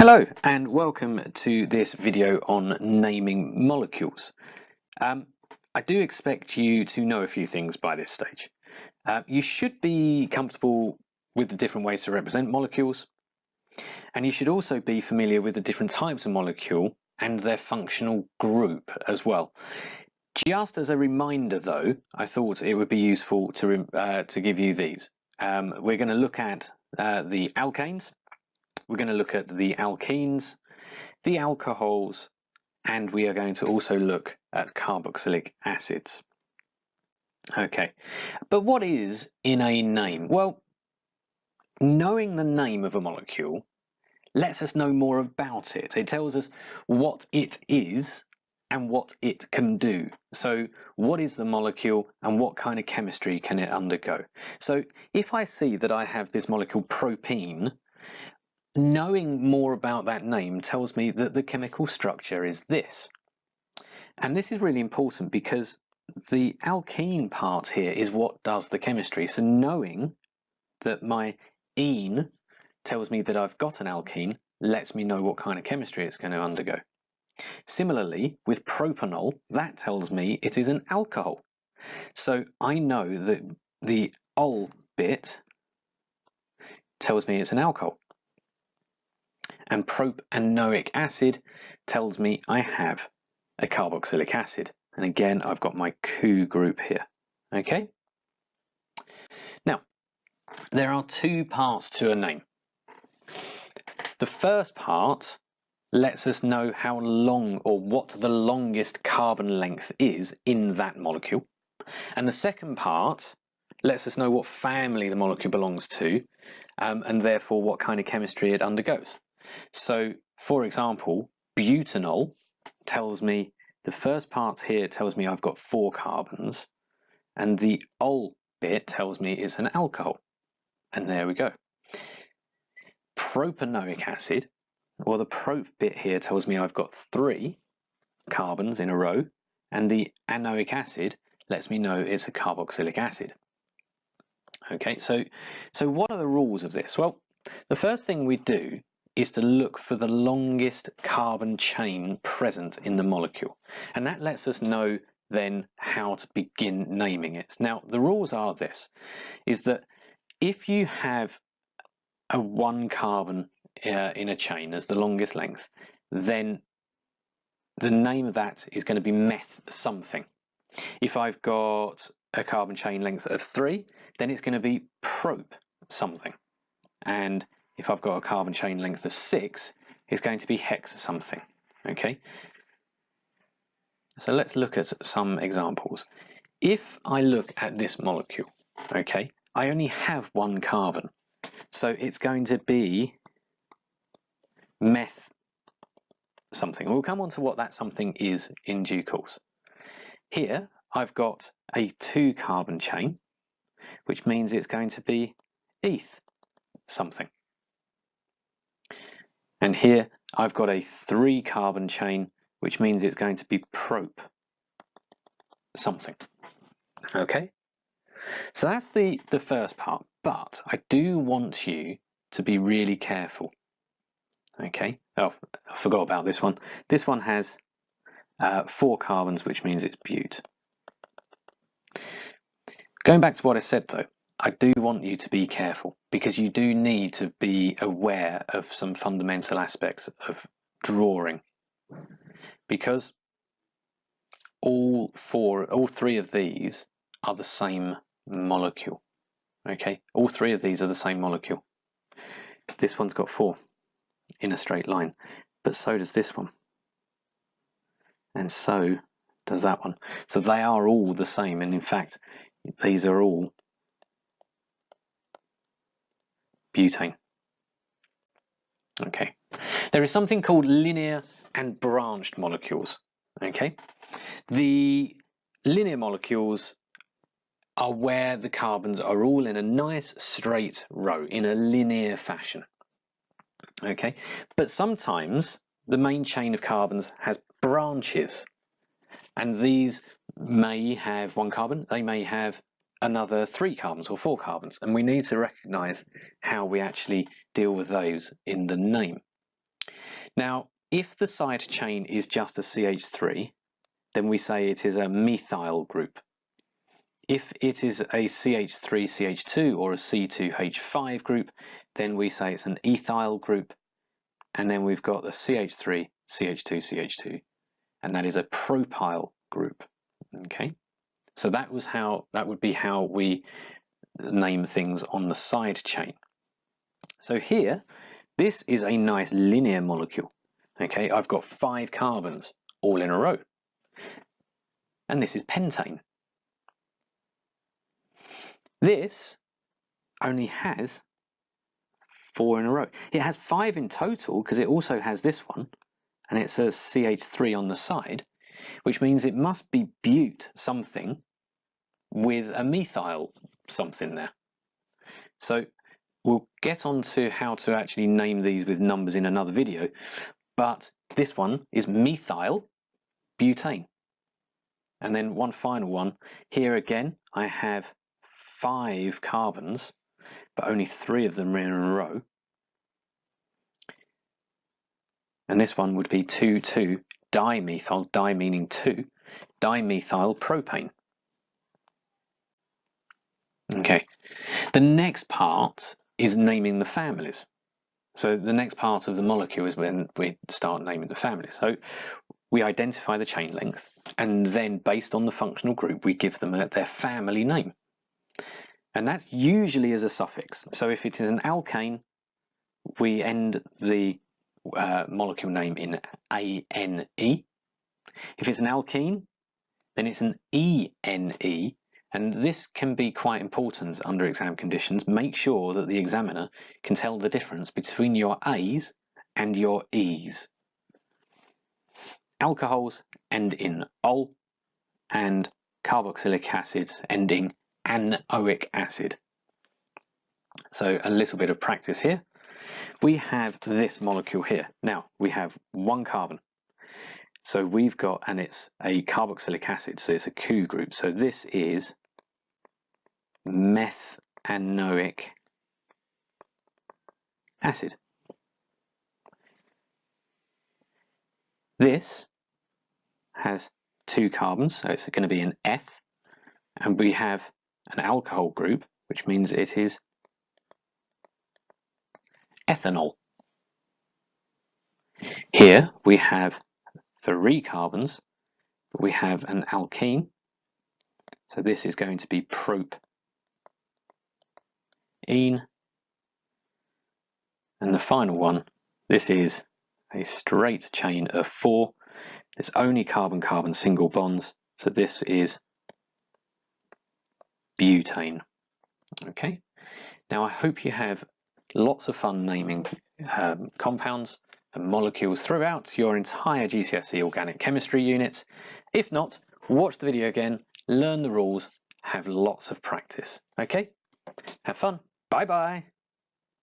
Hello and welcome to this video on naming molecules. I do expect you to know a few things by this stage. You should be comfortable with the different ways to represent molecules, and you should also be familiar with the different types of molecule and their functional group as well. Just as a reminder though, I thought it would be useful to give you these. We're going to look at the alkanes. We're going to look at the alkenes, the alcohols, and we are going to also look at carboxylic acids. Okay, but what is in a name? Well, knowing the name of a molecule lets us know more about it. It tells us what it is and what it can do. So what is the molecule and what kind of chemistry can it undergo? So if I see that I have this molecule propene, knowing more about that name tells me that the chemical structure is this. And this is really important because the alkene part here is what does the chemistry. So knowing that my ene tells me that I've got an alkene lets me know what kind of chemistry it's going to undergo. Similarly, with propanol, that tells me it is an alcohol. So I know that the ol bit tells me it's an alcohol. And propanoic acid tells me I have a carboxylic acid. And again, I've got my Cu group here. Okay? Now, there are two parts to a name. The first part lets us know how long or what the longest carbon length is in that molecule. And the second part lets us know what family the molecule belongs to, and therefore what kind of chemistry it undergoes. So, for example, butanol tells me, the first part here tells me I've got 4 carbons, and the ol bit tells me it's an alcohol. And there we go. Propanoic acid, well, the prop bit here tells me I've got 3 carbons in a row, and the anoic acid lets me know it's a carboxylic acid. Okay, so what are the rules of this? Well, the first thing we do is to look for the longest carbon chain present in the molecule. And that lets us know then how to begin naming it. Now, the rules are this, is that if you have a 1 carbon in a chain as the longest length, then the name of that is going to be meth something. If I've got a carbon chain length of 3, then it's going to be prop something. And if I've got a carbon chain length of 6, it's going to be hex something. Okay. So let's look at some examples. If I look at this molecule, okay, I only have 1 carbon. So it's going to be meth something. We'll come on to what that something is in due course. Here I've got a 2 carbon chain, which means it's going to be eth something. And here I've got a 3 carbon chain, which means it's going to be prop something. Okay, so that's the first part, but I do want you to be really careful. Okay, oh, I forgot about this one. This one has 4 carbons, which means it's but. Going back to what I said though, I do want you to be careful because you do need to be aware of some fundamental aspects of drawing, because all 3 of these are the same molecule. Okay, all 3 of these are the same molecule. This one's got 4 in a straight line, but so does this one, and so does that one. So they are all the same, and in fact these are all butane. Okay, there is something called linear and branched molecules. Okay, the linear molecules are where the carbons are all in a nice straight row in a linear fashion. Okay, but sometimes the main chain of carbons has branches, and these may have 1 carbon, they may have another 3 carbons or 4 carbons, and we need to recognize how we actually deal with those in the name. Now, if the side chain is just a CH3, then we say it is a methyl group. If it is a CH3CH2 or a C2H5 group, then we say it's an ethyl group. And then we've got the CH3CH2CH2, and that is a propyl group. Okay, so that would be how we name things on the side chain. So here, this is a nice linear molecule. Okay, I've got 5 carbons all in a row, and this is pentane. This only has 4 in a row. It has 5 in total because it also has this one, and it says CH3 on the side, which means it must be bute something with a methyl something there. So we'll get on to how to actually name these with numbers in another video, but this one is methyl butane. And then one final one, here again I have 5 carbons, but only 3 of them are in a row. And this one would be 2,2-dimethyl, di meaning 2, dimethyl propane. Okay, the next part is naming the families. So the next part of the molecule is when we start naming the families. So we identify the chain length, and then based on the functional group, we give them their family name. And that's usually as a suffix. So if it is an alkane, we end the molecule name in ANE. If it's an alkene, then it's an ENE. And this can be quite important under exam conditions. Make sure that the examiner can tell the difference between your A's and your E's. Alcohols end in ol, and carboxylic acids ending anoic acid. So a little bit of practice here. We have this molecule here. Now we have 1 carbon. So we've got, and it's a carboxylic acid, so it's a Q group. So this is methanoic acid. This has 2 carbons, so it's going to be an eth, and we have an alcohol group, which means it is ethanol. Here we have 3 carbons, but we have an alkene, so this is going to be propene, and the final one, this is a straight chain of 4. There's only carbon-carbon single bonds, so this is butane. Okay, now I hope you have lots of fun naming compounds and molecules throughout your entire GCSE organic chemistry units. If not, watch the video again, learn the rules, have lots of practice. Okay, have fun. Bye bye.